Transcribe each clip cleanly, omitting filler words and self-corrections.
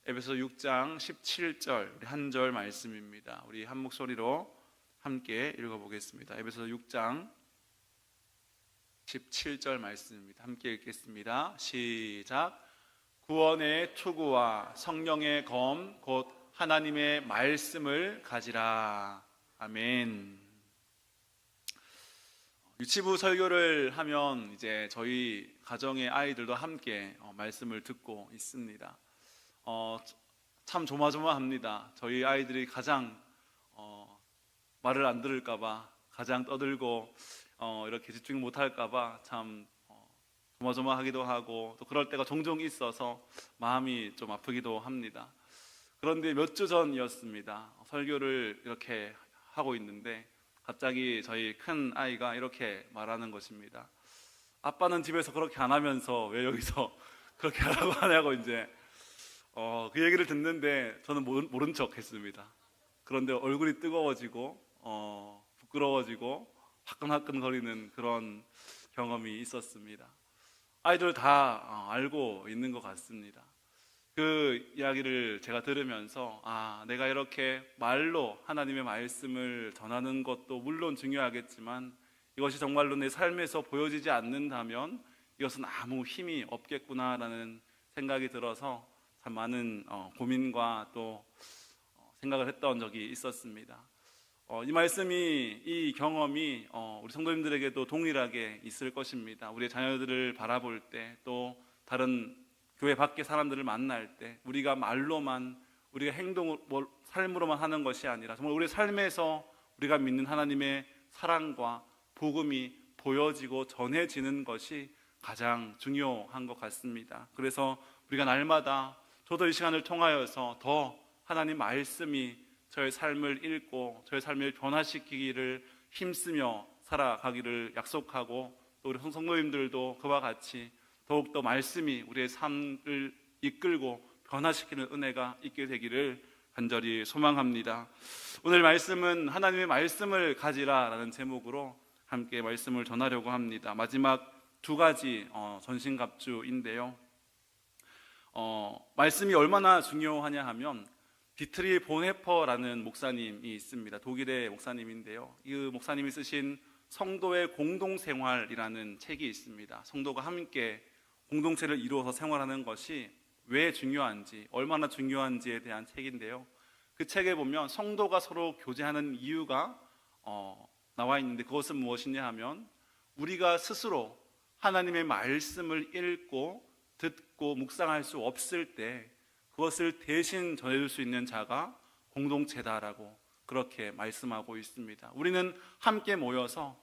에베소 6장 17절 우리 한 절 말씀입니다. 우리 한 목소리로 함께 읽어보겠습니다. 에베소 6장 17절 말씀입니다. 함께 읽겠습니다. 시작. 구원의 투구와 성령의 검 곧 하나님의 말씀을 가지라. 아멘. 유치부 설교를 하면 이제 저희 가정의 아이들도 함께 말씀을 듣고 있습니다. 참 조마조마합니다. 저희 아이들이 가장 말을 안 들을까봐, 가장 떠들고 이렇게 집중 못할까봐 참 조마조마하기도 하고 또 그럴 때가 종종 있어서 마음이 좀 아프기도 합니다. 그런데 몇 주 전이었습니다. 설교를 이렇게 하고 있는데 갑자기 저희 큰 아이가 이렇게 말하는 것입니다. 아빠는 집에서 그렇게 안 하면서 왜 여기서 그렇게 하라고 하냐고 이제 그 얘기를 듣는데 저는 모른 척 했습니다. 그런데 얼굴이 뜨거워지고 부끄러워지고 화끈화끈 거리는 그런 경험이 있었습니다. 아이들 다 알고 있는 것 같습니다. 그 이야기를 제가 들으면서 내가 이렇게 말로 하나님의 말씀을 전하는 것도 물론 중요하겠지만 이것이 정말로 내 삶에서 보여지지 않는다면 이것은 아무 힘이 없겠구나라는 생각이 들어서 참 많은 고민과 또 생각을 했던 적이 있었습니다. 이 말씀이, 이 경험이 우리 성도님들에게도 동일하게 있을 것입니다. 우리의 자녀들을 바라볼 때, 또 다른 교회 밖의 사람들을 만날 때 우리가 말로만, 우리가 삶으로만 하는 것이 아니라 정말 우리의 삶에서 우리가 믿는 하나님의 사랑과 복음이 보여지고 전해지는 것이 가장 중요한 것 같습니다. 그래서 우리가 날마다, 저도 이 시간을 통하여서 더 하나님 말씀이 저의 삶을 읽고 저의 삶을 변화시키기를 힘쓰며 살아가기를 약속하고, 또 우리 성도님들도 그와 같이 더욱더 말씀이 우리의 삶을 이끌고 변화시키는 은혜가 있게 되기를 간절히 소망합니다. 오늘 말씀은 하나님의 말씀을 가지라라는 제목으로 함께 말씀을 전하려고 합니다. 마지막 두 가지 전신갑주인데요. 말씀이 얼마나 중요하냐 하면 디트리 보네퍼라는 목사님이 있습니다. 독일의 목사님인데요. 이 목사님이 쓰신 성도의 공동생활이라는 책이 있습니다. 성도가 함께 공동체를 이루어서 생활하는 것이 왜 중요한지, 얼마나 중요한지에 대한 책인데요. 그 책에 보면 성도가 서로 교제하는 이유가 나와 있는데, 그것은 무엇이냐 하면 우리가 스스로 하나님의 말씀을 읽고 듣고 묵상할 수 없을 때 그것을 대신 전해줄 수 있는 자가 공동체다라고 그렇게 말씀하고 있습니다. 우리는 함께 모여서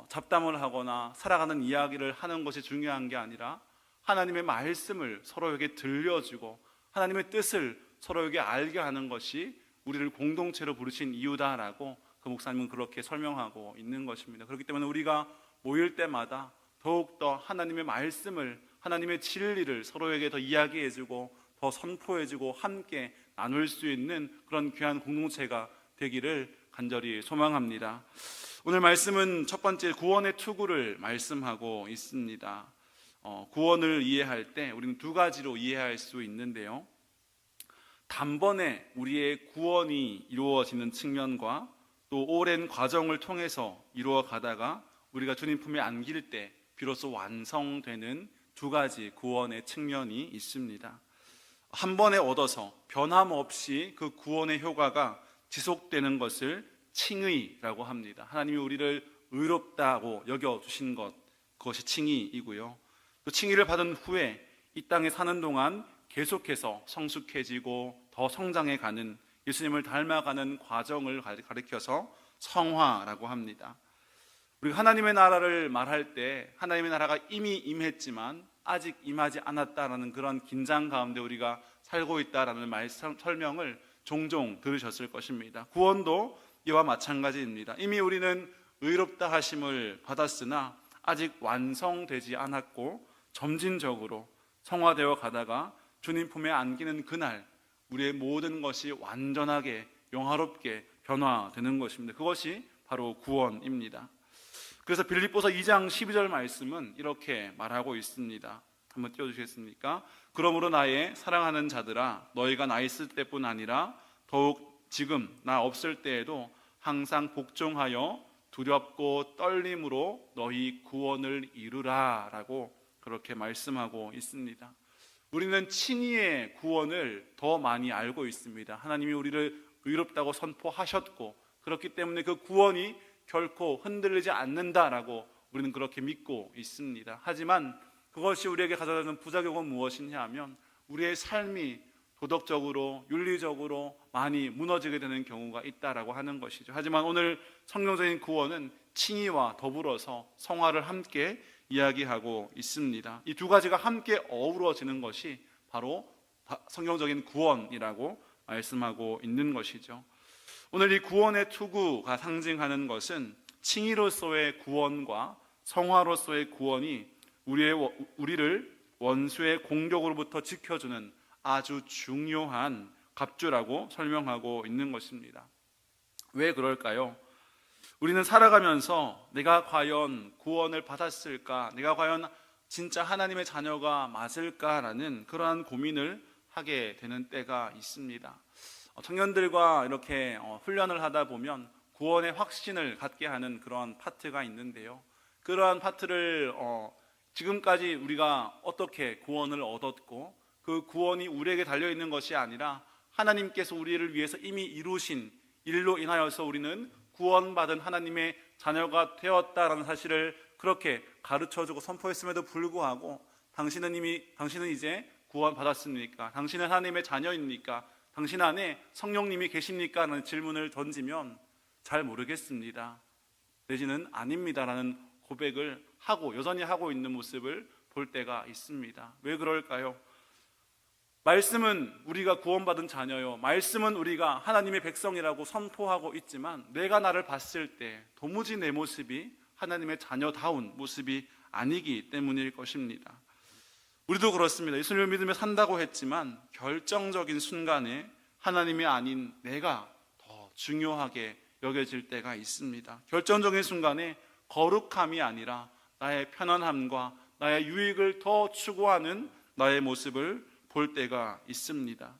잡담을 하거나 살아가는 이야기를 하는 것이 중요한 게 아니라 하나님의 말씀을 서로에게 들려주고 하나님의 뜻을 서로에게 알게 하는 것이 우리를 공동체로 부르신 이유다라고 그 목사님은 그렇게 설명하고 있는 것입니다. 그렇기 때문에 우리가 모일 때마다 더욱더 하나님의 말씀을, 하나님의 진리를 서로에게 더 이야기해주고 더 선포해주고 함께 나눌 수 있는 그런 귀한 공동체가 되기를 간절히 소망합니다. 오늘 말씀은 첫 번째 구원의 투구를 말씀하고 있습니다. 구원을 이해할 때 우리는 두 가지로 이해할 수 있는데요. 단번에 우리의 구원이 이루어지는 측면과 또 오랜 과정을 통해서 이루어 가다가 우리가 주님 품에 안길 때 비로소 완성되는 두 가지 구원의 측면이 있습니다. 한 번에 얻어서 변함없이 그 구원의 효과가 지속되는 것을 칭의라고 합니다. 하나님이 우리를 의롭다고 여겨주신 것, 그것이 칭의이고요. 또 칭의를 받은 후에 이 땅에 사는 동안 계속해서 성숙해지고 더 성장해가는, 예수님을 닮아가는 과정을 가리켜서 성화라고 합니다. 우리가 하나님의 나라를 말할 때 하나님의 나라가 이미 임했지만 아직 임하지 않았다라는 그런 긴장 가운데 우리가 살고 있다라는 설명을 종종 들으셨을 것입니다. 구원도 이와 마찬가지입니다. 이미 우리는 의롭다 하심을 받았으나 아직 완성되지 않았고 점진적으로 성화되어 가다가 주님 품에 안기는 그날 우리의 모든 것이 완전하게 영화롭게 변화되는 것입니다. 그것이 바로 구원입니다. 그래서 빌립보서 2장 12절 말씀은 이렇게 말하고 있습니다. 한번 띄워주시겠습니까? 그러므로 나의 사랑하는 자들아, 너희가 나 있을 때뿐 아니라 더욱 지금 나 없을 때에도 항상 복종하여 두렵고 떨림으로 너희 구원을 이루라 라고 그렇게 말씀하고 있습니다. 우리는 칭의의 구원을 더 많이 알고 있습니다. 하나님이 우리를 의롭다고 선포하셨고, 그렇기 때문에 그 구원이 결코 흔들리지 않는다라고 우리는 그렇게 믿고 있습니다. 하지만 그것이 우리에게 가져다 주는 부작용은 무엇이냐 하면 우리의 삶이 도덕적으로 윤리적으로 많이 무너지게 되는 경우가 있다라고 하는 것이죠. 하지만 오늘 성경적인 구원은 칭의와 더불어서 성화를 함께 이야기하고 있습니다. 이 두 가지가 함께 어우러지는 것이 바로 성경적인 구원이라고 말씀하고 있는 것이죠. 오늘 이 구원의 투구가 상징하는 것은 칭의로서의 구원과 성화로서의 구원이 우리를 원수의 공격으로부터 지켜주는 아주 중요한 갑주라고 설명하고 있는 것입니다. 왜 그럴까요? 우리는 살아가면서 내가 과연 구원을 받았을까? 내가 과연 진짜 하나님의 자녀가 맞을까라는 그러한 고민을 하게 되는 때가 있습니다. 청년들과 이렇게 훈련을 하다 보면 구원의 확신을 갖게 하는 그러한 파트가 있는데요. 그러한 파트를 지금까지 우리가 어떻게 구원을 얻었고 그 구원이 우리에게 달려있는 것이 아니라 하나님께서 우리를 위해서 이미 이루신 일로 인하여서 우리는 구원받은 하나님의 자녀가 되었다라는 사실을 그렇게 가르쳐주고 선포했음에도 불구하고 당신은 이제 구원받았습니까? 당신은 하나님의 자녀입니까? 당신 안에 성령님이 계십니까? 라는 질문을 던지면 잘 모르겠습니다, 내지는 아닙니다라는 고백을 하고 여전히 하고 있는 모습을 볼 때가 있습니다. 왜 그럴까요? 말씀은 우리가 구원받은 자녀요, 말씀은 우리가 하나님의 백성이라고 선포하고 있지만 내가 나를 봤을 때 도무지 내 모습이 하나님의 자녀다운 모습이 아니기 때문일 것입니다. 우리도 그렇습니다. 예수님을 믿으며 산다고 했지만 결정적인 순간에 하나님이 아닌 내가 더 중요하게 여겨질 때가 있습니다. 결정적인 순간에 거룩함이 아니라 나의 편안함과 나의 유익을 더 추구하는 나의 모습을 볼 때가 있습니다.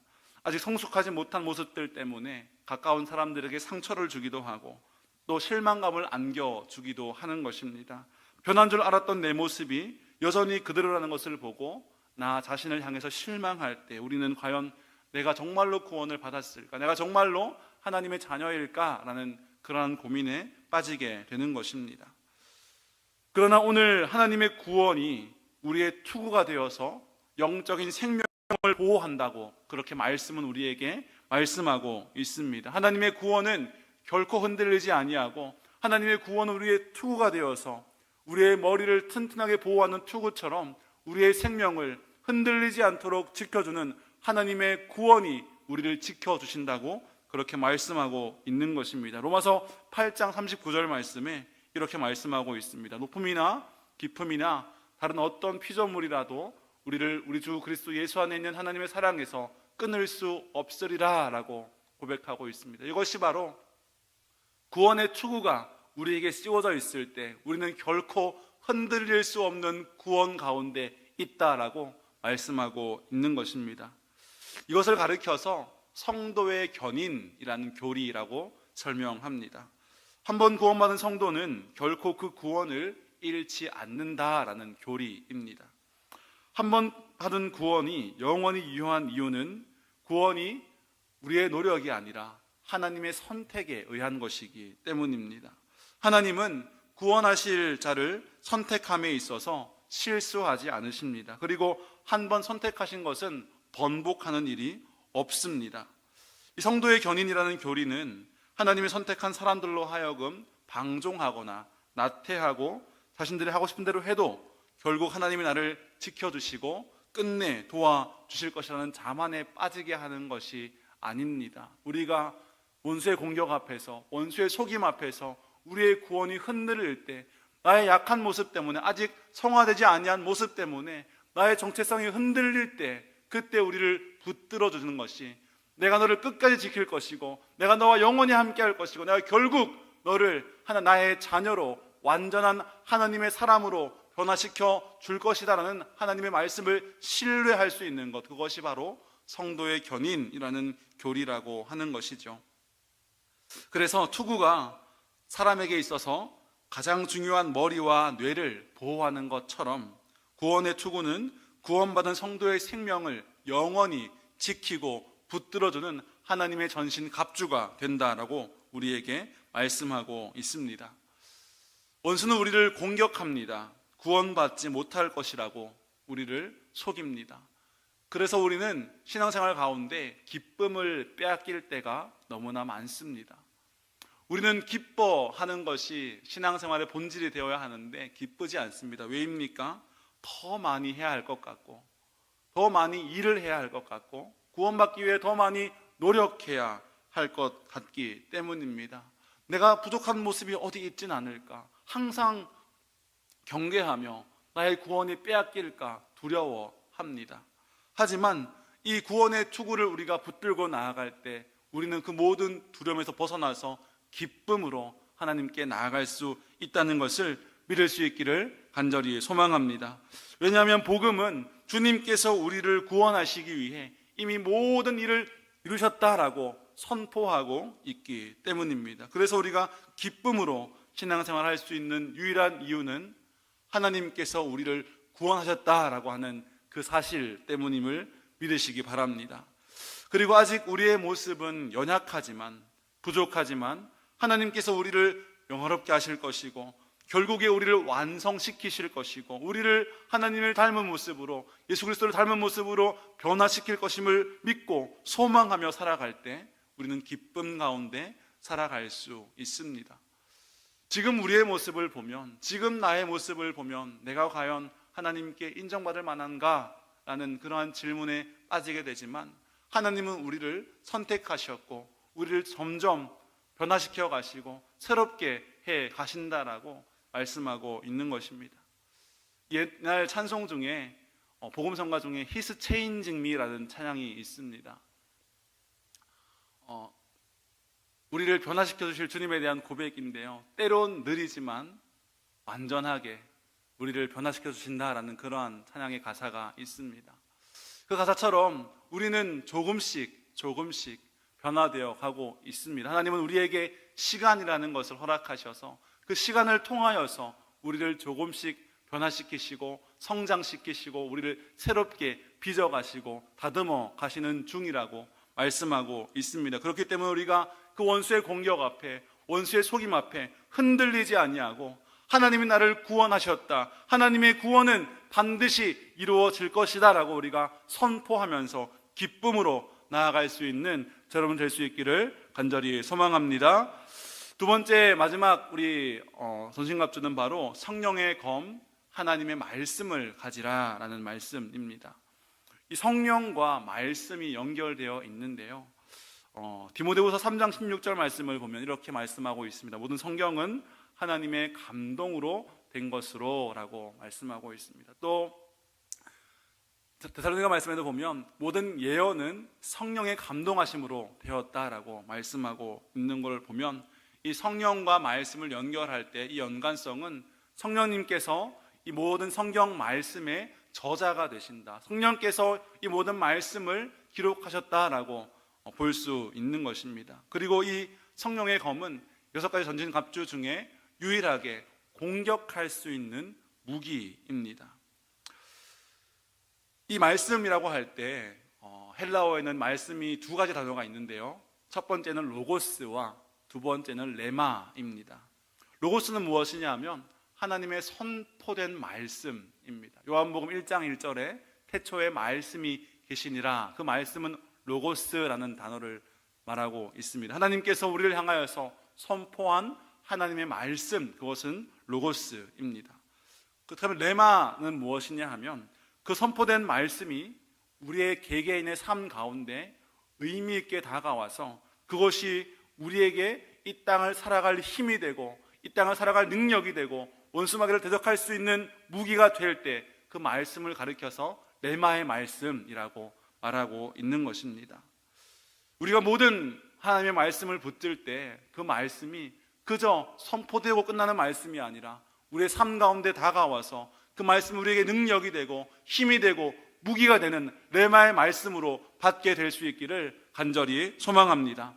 아직 성숙하지 못한 모습들 때문에 가까운 사람들에게 상처를 주기도 하고 또 실망감을 안겨주기도 하는 것입니다. 변한 줄 알았던 내 모습이 여전히 그대로라는 것을 보고 나 자신을 향해서 실망할 때 우리는 과연 내가 정말로 구원을 받았을까? 내가 정말로 하나님의 자녀일까? 라는 그러한 고민에 빠지게 되는 것입니다. 그러나 오늘 하나님의 구원이 우리의 투구가 되어서 영적인 생명을 보호한다고 그렇게 말씀은 우리에게 말씀하고 있습니다. 하나님의 구원은 결코 흔들리지 아니하고 하나님의 구원은 우리의 투구가 되어서 우리의 머리를 튼튼하게 보호하는 투구처럼 우리의 생명을 흔들리지 않도록 지켜주는 하나님의 구원이 우리를 지켜주신다고 그렇게 말씀하고 있는 것입니다. 로마서 8장 39절 말씀에 이렇게 말씀하고 있습니다. 높음이나 깊음이나 다른 어떤 피조물이라도 우리를 우리 주 그리스도 예수 안에 있는 하나님의 사랑에서 끊을 수 없으리라 라고 고백하고 있습니다. 이것이 바로 구원의 투구가 우리에게 씌워져 있을 때 우리는 결코 흔들릴 수 없는 구원 가운데 있다라고 말씀하고 있는 것입니다. 이것을 가리켜서 성도의 견인이라는 교리라고 설명합니다. 한번 구원받은 성도는 결코 그 구원을 잃지 않는다라는 교리입니다. 한번 받은 구원이 영원히 유효한 이유는 구원이 우리의 노력이 아니라 하나님의 선택에 의한 것이기 때문입니다. 하나님은 구원하실 자를 선택함에 있어서 실수하지 않으십니다. 그리고 한 번 선택하신 것은 번복하는 일이 없습니다. 이 성도의 견인이라는 교리는 하나님이 선택한 사람들로 하여금 방종하거나 나태하고 자신들이 하고 싶은 대로 해도 결국 하나님이 나를 지켜주시고 끝내 도와주실 것이라는 자만에 빠지게 하는 것이 아닙니다. 우리가 원수의 공격 앞에서 원수의 속임 앞에서 우리의 구원이 흔들릴 때 나의 약한 모습 때문에 아직 성화되지 아니한 모습 때문에 나의 정체성이 흔들릴 때 그때 우리를 붙들어 주는 것이 내가 너를 끝까지 지킬 것이고 내가 너와 영원히 함께 할 것이고 내가 결국 너를 나의 자녀로 완전한 하나님의 사람으로 변화시켜 줄 것이다라는 하나님의 말씀을 신뢰할 수 있는 것, 그것이 바로 성도의 견인이라는 교리라고 하는 것이죠. 그래서 투구가 사람에게 있어서 가장 중요한 머리와 뇌를 보호하는 것처럼 구원의 투구는 구원받은 성도의 생명을 영원히 지키고 붙들어주는 하나님의 전신 갑주가 된다라고 우리에게 말씀하고 있습니다. 원수는 우리를 공격합니다. 구원받지 못할 것이라고 우리를 속입니다. 그래서 우리는 신앙생활 가운데 기쁨을 빼앗길 때가 너무나 많습니다. 우리는 기뻐하는 것이 신앙생활의 본질이 되어야 하는데 기쁘지 않습니다. 왜입니까? 더 많이 해야 할 것 같고, 더 많이 일을 해야 할 것 같고, 구원받기 위해 더 많이 노력해야 할 것 같기 때문입니다. 내가 부족한 모습이 어디 있진 않을까? 항상 경계하며 나의 구원이 빼앗길까 두려워합니다. 하지만 이 구원의 투구를 우리가 붙들고 나아갈 때 우리는 그 모든 두려움에서 벗어나서 기쁨으로 하나님께 나아갈 수 있다는 것을 믿을 수 있기를 간절히 소망합니다. 왜냐하면 복음은 주님께서 우리를 구원하시기 위해 이미 모든 일을 이루셨다라고 선포하고 있기 때문입니다. 그래서 우리가 기쁨으로 신앙생활을 할 수 있는 유일한 이유는 하나님께서 우리를 구원하셨다라고 하는 그 사실 때문임을 믿으시기 바랍니다. 그리고 아직 우리의 모습은 연약하지만, 부족하지만 하나님께서 우리를 영화롭게 하실 것이고 결국에 우리를 완성시키실 것이고 우리를 하나님을 닮은 모습으로, 예수 그리스도를 닮은 모습으로 변화시킬 것임을 믿고 소망하며 살아갈 때 우리는 기쁨 가운데 살아갈 수 있습니다. 지금 우리의 모습을 보면, 지금 나의 모습을 보면 내가 과연 하나님께 인정받을 만한가? 라는 그러한 질문에 빠지게 되지만 하나님은 우리를 선택하셨고 우리를 점점 변화시켜 가시고 새롭게 해 가신다라고 말씀하고 있는 것입니다. 옛날 찬송 중에 복음성가 중에 He's changing me라는 찬양이 있습니다. 우리를 변화시켜 주실 주님에 대한 고백인데요, 때론 느리지만 완전하게 우리를 변화시켜 주신다라는 그러한 찬양의 가사가 있습니다. 그 가사처럼 우리는 조금씩 변화되어 가고 있습니다. 하나님은 우리에게 시간이라는 것을 허락하셔서 그 시간을 통하여서 우리를 조금씩 변화시키시고 성장시키시고 우리를 새롭게 빚어가시고 다듬어 가시는 중이라고 말씀하고 있습니다. 그렇기 때문에 우리가 그 원수의 공격 앞에, 원수의 속임 앞에 흔들리지 아니하고 하나님이 나를 구원하셨다, 하나님의 구원은 반드시 이루어질 것이다 라고 우리가 선포하면서 기쁨으로 나아갈 수 있는 여러분 될 수 있기를 간절히 소망합니다. 두 번째, 마지막 우리 전신갑주는 바로 성령의 검, 하나님의 말씀을 가지라 라는 말씀입니다. 이 성령과 말씀이 연결되어 있는데요, 디모데후서 3장 16절 말씀을 보면 이렇게 말씀하고 있습니다. 모든 성경은 하나님의 감동으로 된 것으로 라고 말씀하고 있습니다. 또 데살로니가 말씀에도 보면 모든 예언은 성령의 감동하심으로 되었다라고 말씀하고 있는 걸 보면 이 성령과 말씀을 연결할 때 이 연관성은 성령님께서 이 모든 성경 말씀의 저자가 되신다, 성령께서 이 모든 말씀을 기록하셨다라고 볼 수 있는 것입니다. 그리고 이 성령의 검은 6가지 전진 갑주 중에 유일하게 공격할 수 있는 무기입니다. 이 말씀이라고 할 때 헬라어에는 말씀이 두 가지 단어가 있는데요, 첫 번째는 로고스와 두 번째는 레마입니다. 로고스는 무엇이냐 하면 하나님의 선포된 말씀입니다. 요한복음 1장 1절에 태초에 말씀이 계시니라, 그 말씀은 로고스라는 단어를 말하고 있습니다. 하나님께서 우리를 향하여서 선포한 하나님의 말씀, 그것은 로고스입니다. 그렇다면 레마는 무엇이냐 하면 그 선포된 말씀이 우리의 개개인의 삶 가운데 의미 있게 다가와서 그것이 우리에게 이 땅을 살아갈 힘이 되고 이 땅을 살아갈 능력이 되고 원수마귀를 대적할 수 있는 무기가 될 때 그 말씀을 가리켜서 레마의 말씀이라고 말하고 있는 것입니다. 우리가 모든 하나님의 말씀을 붙들 때 그 말씀이 그저 선포되고 끝나는 말씀이 아니라 우리의 삶 가운데 다가와서 그 말씀이 우리에게 능력이 되고 힘이 되고 무기가 되는 레마의 말씀으로 받게 될 수 있기를 간절히 소망합니다.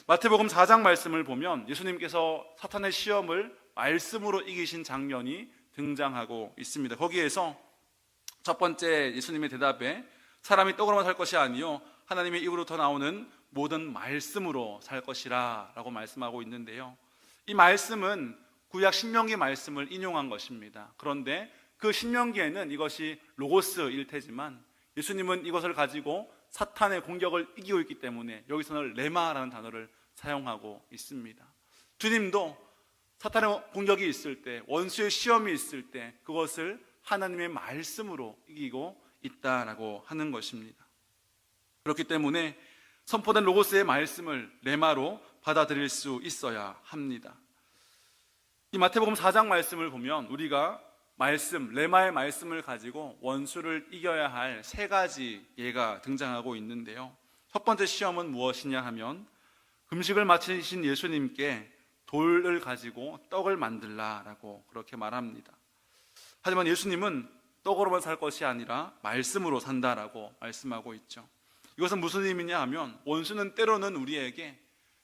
마태복음 4장 말씀을 보면 예수님께서 사탄의 시험을 말씀으로 이기신 장면이 등장하고 있습니다. 거기에서 첫 번째 예수님의 대답에 사람이 떡으로만 살 것이 아니요 하나님의 입으로부터 나오는 모든 말씀으로 살 것이라 라고 말씀하고 있는데요, 이 말씀은 구약 신명기 말씀을 인용한 것입니다. 그런데 그 신명기에는 이것이 로고스일 테지만 예수님은 이것을 가지고 사탄의 공격을 이기고 있기 때문에 여기서는 레마라는 단어를 사용하고 있습니다. 주님도 사탄의 공격이 있을 때, 원수의 시험이 있을 때 그것을 하나님의 말씀으로 이기고 있다라고 하는 것입니다. 그렇기 때문에 선포된 로고스의 말씀을 레마로 받아들일 수 있어야 합니다. 이 마태복음 4장 말씀을 보면 우리가 말씀, 레마의 말씀을 가지고 원수를 이겨야 할 세 가지 예가 등장하고 있는데요, 첫 번째 시험은 무엇이냐 하면 금식을 마치신 예수님께 돌을 가지고 떡을 만들라라고 그렇게 말합니다. 하지만 예수님은 떡으로만 살 것이 아니라 말씀으로 산다라고 말씀하고 있죠. 이것은 무슨 의미냐 하면 원수는 때로는 우리에게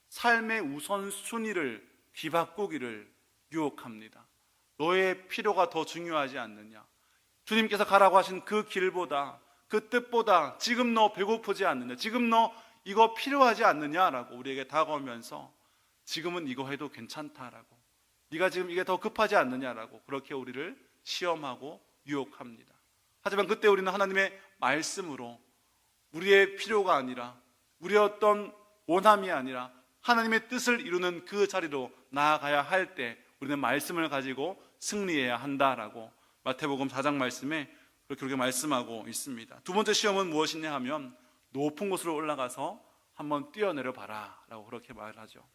삶의 우선순위를 뒤바꾸기를 유혹합니다. 너의 필요가 더 중요하지 않느냐, 주님께서 가라고 하신 그 길보다, 그 뜻보다 지금 너 배고프지 않느냐, 지금 너 이거 필요하지 않느냐라고 우리에게 다가오면서 지금은 이거 해도 괜찮다라고, 네가 지금 이게 더 급하지 않느냐라고 그렇게 우리를 시험하고 유혹합니다. 하지만 그때 우리는 하나님의 말씀으로 우리의 필요가 아니라, 우리의 어떤 원함이 아니라 하나님의 뜻을 이루는 그 자리로 나아가야 할 때 우리는 말씀을 가지고 승리해야 한다라고 마태복음 4장 말씀에 그렇게 말씀하고 있습니다. 두 번째 시험은 무엇이냐 하면 높은 곳으로 올라가서 한번 뛰어내려 봐라 라고 그렇게 말하죠.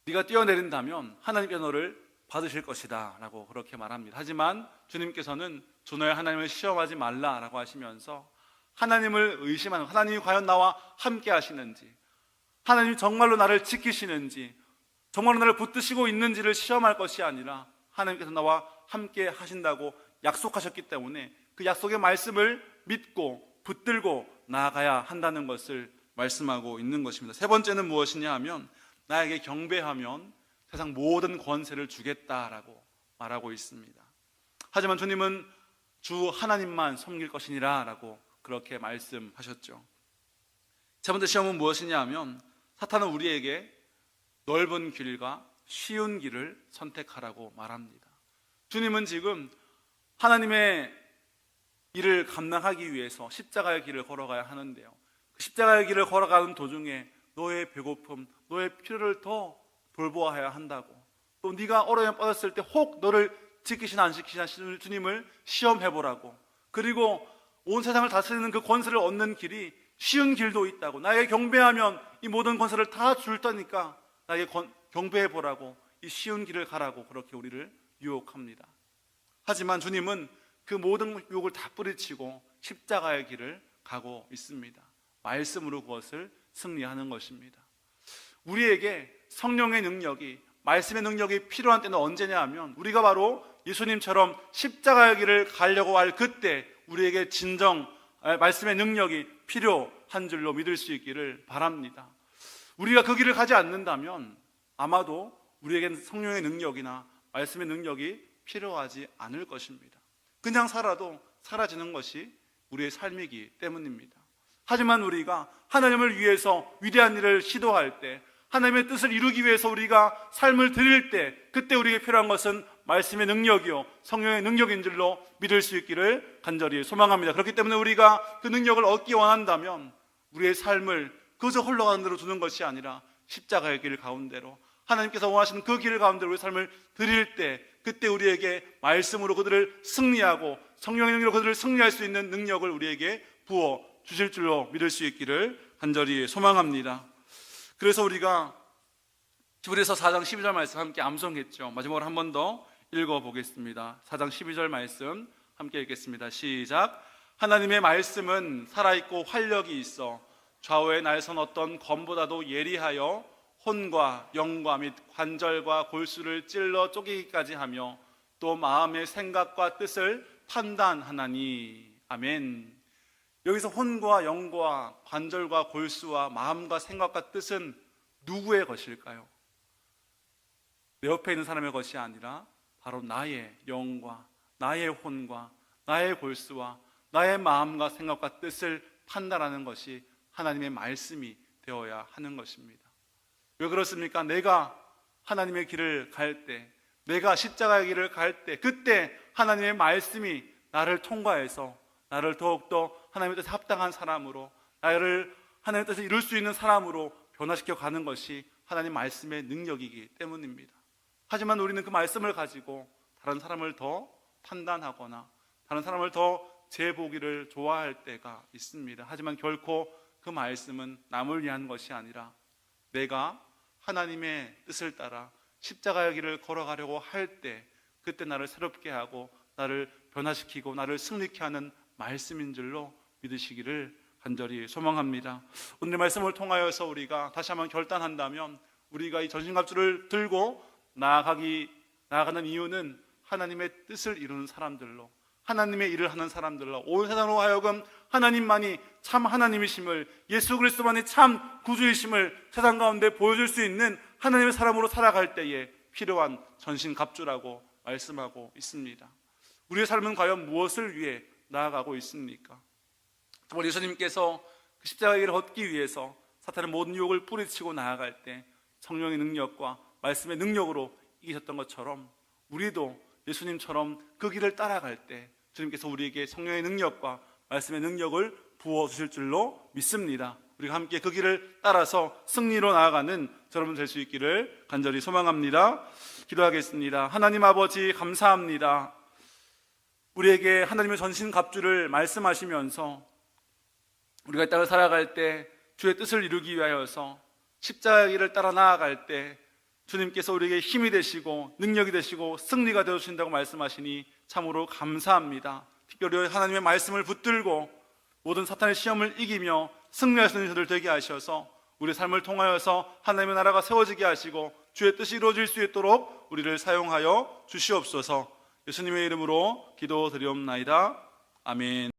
네가 뛰어내린다면 하나님께서 너를 받으실 것이다 라고 그렇게 말합니다. 하지만 주님께서는 너의 하나님을 시험하지 말라라고 하시면서 하나님을 의심하는, 하나님이 과연 나와 함께 하시는지, 하나님이 정말로 나를 지키시는지, 정말로 나를 붙드시고 있는지를 시험할 것이 아니라 하나님께서 나와 함께 하신다고 약속하셨기 때문에 그 약속의 말씀을 믿고 붙들고 나아가야 한다는 것을 말씀하고 있는 것입니다. 세 번째는 무엇이냐 하면 나에게 경배하면 세상 모든 권세를 주겠다라고 말하고 있습니다. 하지만 주님은 주 하나님만 섬길 것이니라 라고 그렇게 말씀하셨죠. 세 번째 시험은 무엇이냐 하면 사탄은 우리에게 넓은 길과 쉬운 길을 선택하라고 말합니다. 주님은 지금 하나님의 일을 감당하기 위해서 십자가의 길을 걸어가야 하는데요, 그 십자가의 길을 걸어가는 도중에 너의 배고픔, 너의 필요를 더 돌보아야 한다고, 또 네가 어려움에 빠졌을 때 혹 너를 지키시나 안 지키시나 주님을 시험해보라고, 그리고 온 세상을 다스리는 그 권세를 얻는 길이 쉬운 길도 있다고, 나에게 경배하면 이 모든 권세를 다 줄 테니까 나에게 경배해보라고, 이 쉬운 길을 가라고 그렇게 우리를 유혹합니다. 하지만 주님은 그 모든 유혹을 다 뿌리치고 십자가의 길을 가고 있습니다. 말씀으로 그것을 승리하는 것입니다. 우리에게 성령의 능력이, 말씀의 능력이 필요한 때는 언제냐 하면 우리가 바로 예수님처럼 십자가의 길을 가려고 할 그때 우리에게 진정 말씀의 능력이 필요한 줄로 믿을 수 있기를 바랍니다. 우리가 그 길을 가지 않는다면 아마도 우리에게는 성령의 능력이나 말씀의 능력이 필요하지 않을 것입니다. 그냥 살아도 사라지는 것이 우리의 삶이기 때문입니다. 하지만 우리가 하나님을 위해서 위대한 일을 시도할 때, 하나님의 뜻을 이루기 위해서 우리가 삶을 드릴 때, 그때 우리에게 필요한 것은 말씀의 능력이요 성령의 능력인 줄로 믿을 수 있기를 간절히 소망합니다. 그렇기 때문에 우리가 그 능력을 얻기 원한다면 우리의 삶을 그저 흘러가는 대로 두는 것이 아니라 십자가의 길 가운데로, 하나님께서 원하시는 그 길 가운데로 우리의 삶을 드릴 때, 그때 우리에게 말씀으로 그들을 승리하고 성령의 능력으로 그들을 승리할 수 있는 능력을 우리에게 부어 주실 줄로 믿을 수 있기를 간절히 소망합니다. 그래서 우리가 히브리서 4장 12절 말씀 함께 암송했죠. 마지막으로 한 번 더 읽어보겠습니다. 4장 12절 말씀 함께 읽겠습니다. 시작. 하나님의 말씀은 살아있고 활력이 있어 좌우에 날선 어떤 검보다도 예리하여 혼과 영과 및 관절과 골수를 찔러 쪼개기까지 하며 또 마음의 생각과 뜻을 판단하나니. 아멘. 여기서 혼과 영과 관절과 골수와 마음과 생각과 뜻은 누구의 것일까요? 내 옆에 있는 사람의 것이 아니라 바로 나의 영과 나의 혼과 나의 골수와 나의 마음과 생각과 뜻을 판단하는 것이 하나님의 말씀이 되어야 하는 것입니다. 왜 그렇습니까? 내가 하나님의 길을 갈 때, 내가 십자가의 길을 갈 때, 그때 하나님의 말씀이 나를 통과해서 나를 더욱더 하나님의 뜻에 합당한 사람으로, 나를 하나님의 뜻을 이룰 수 있는 사람으로 변화시켜 가는 것이 하나님 말씀의 능력이기 때문입니다. 하지만 우리는 그 말씀을 가지고 다른 사람을 더 판단하거나 다른 사람을 더 재보기를 좋아할 때가 있습니다. 하지만 결코 그 말씀은 남을 위한 것이 아니라 내가 하나님의 뜻을 따라 십자가의 길을 걸어가려고 할 때 그때 나를 새롭게 하고 나를 변화시키고 나를 승리케 하는 말씀인 줄로 믿으시기를 간절히 소망합니다. 오늘의 말씀을 통하여서 우리가 다시 한번 결단한다면 우리가 이 전신갑주를 들고 나아가는 이유는 하나님의 뜻을 이루는 사람들로, 하나님의 일을 하는 사람들로, 온 세상으로 하여금 하나님만이 참 하나님이심을, 예수 그리스도만이 참 구주이심을 세상 가운데 보여줄 수 있는 하나님의 사람으로 살아갈 때에 필요한 전신갑주라고 말씀하고 있습니다. 우리의 삶은 과연 무엇을 위해 나아가고 있습니까? 정말 예수님께서 그 십자가의 길을 걷기 위해서 사탄의 모든 유혹을 뿌리치고 나아갈 때 성령의 능력과 말씀의 능력으로 이기셨던 것처럼 우리도 예수님처럼 그 길을 따라갈 때 주님께서 우리에게 성령의 능력과 말씀의 능력을 부어주실 줄로 믿습니다. 우리가 함께 그 길을 따라서 승리로 나아가는 여러분 될 수 있기를 간절히 소망합니다. 기도하겠습니다. 하나님 아버지 감사합니다. 우리에게 하나님의 전신갑주를 말씀하시면서 우리가 이 땅을 살아갈 때 주의 뜻을 이루기 위하여서 십자가의 길을 따라 나아갈 때 주님께서 우리에게 힘이 되시고 능력이 되시고 승리가 되어주신다고 말씀하시니 참으로 감사합니다. 특별히 하나님의 말씀을 붙들고 모든 사탄의 시험을 이기며 승리할 수 있는 저들 되게 하셔서 우리 삶을 통하여서 하나님의 나라가 세워지게 하시고 주의 뜻이 이루어질 수 있도록 우리를 사용하여 주시옵소서. 예수님의 이름으로 기도드리옵나이다. 아멘.